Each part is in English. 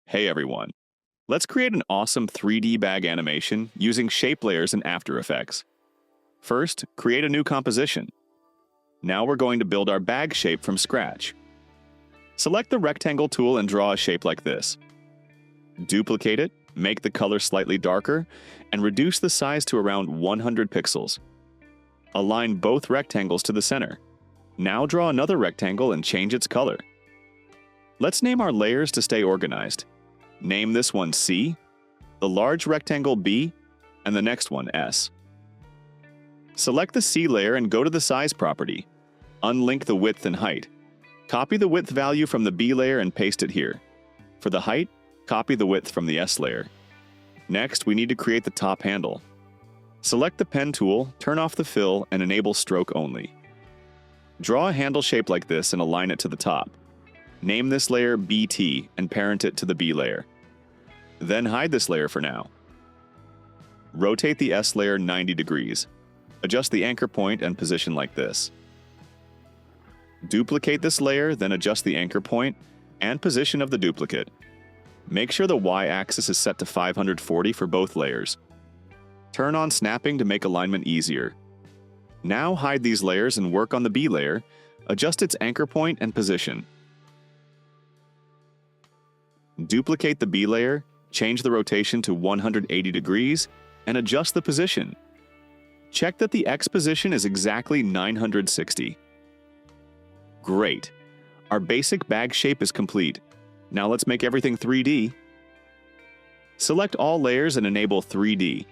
Hey everyone, let's create an awesome 3D bag animation using shape layers in After Effects. First, create a new composition. Now we're going to build our bag shape from scratch. Select the rectangle tool and draw a shape like this. Duplicate it, make the color slightly darker, and reduce the size to around 100 pixels. Align both rectangles to the center. Now draw another rectangle and change its color. Let's name our layers to stay organized. Name this one C, the large rectangle B, and the next one S. Select the C layer and go to the size property. Unlink the width and height. Copy the width value from the B layer and paste it here. For the height, copy the width from the S layer. Next, we need to create the top handle. Select the pen tool, turn off the fill, and enable stroke only. Draw a handle shape like this and align it to the top. Name this layer BT and parent it to the B layer. Then hide this layer for now. Rotate the S layer 90 degrees. Adjust the anchor point and position like this. Duplicate this layer, then adjust the anchor point and position of the duplicate. Make sure the Y-axis is set to 540 for both layers. Turn on snapping to make alignment easier. Now hide these layers and work on the B layer. Adjust its anchor point and position. Duplicate the B layer, change the rotation to 180 degrees, and adjust the position. Check that the X position is exactly 960. Great! Our basic bag shape is complete. Now let's make everything 3D. Select all layers and enable 3D.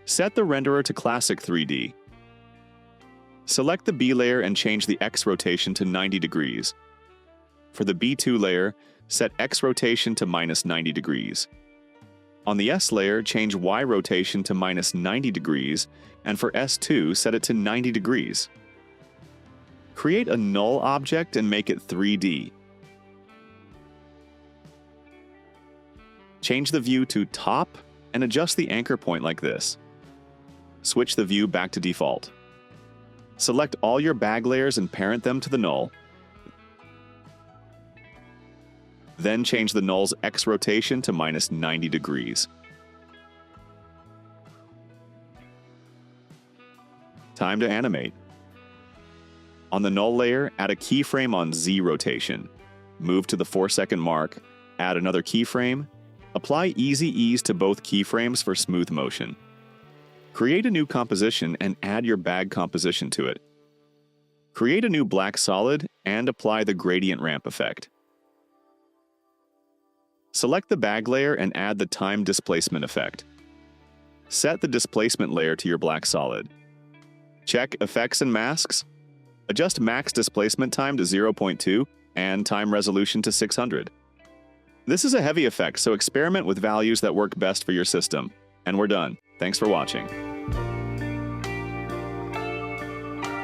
Set the renderer to Classic 3D. Select the B layer and change the X rotation to 90 degrees. For the B2 layer, set X rotation to -90 degrees. On the S layer, change Y rotation to -90 degrees, and for S2, set it to 90 degrees. Create a null object and make it 3D. Change the view to top and adjust the anchor point like this. Switch the view back to default. Select all your bag layers and parent them to the null. Then change the null's X rotation to -90 degrees. Time to animate. On the null layer, add a keyframe on Z rotation. Move to the 4-second mark, add another keyframe. Apply easy ease to both keyframes for smooth motion. Create a new composition and add your bag composition to it. Create a new black solid and apply the gradient ramp effect. Select the bag layer and add the time displacement effect. Set the displacement layer to your black solid. Check Effects and Masks. Adjust max displacement time to 0.2 and time resolution to 600. This is a heavy effect, so experiment with values that work best for your system. And we're done. Thanks for watching.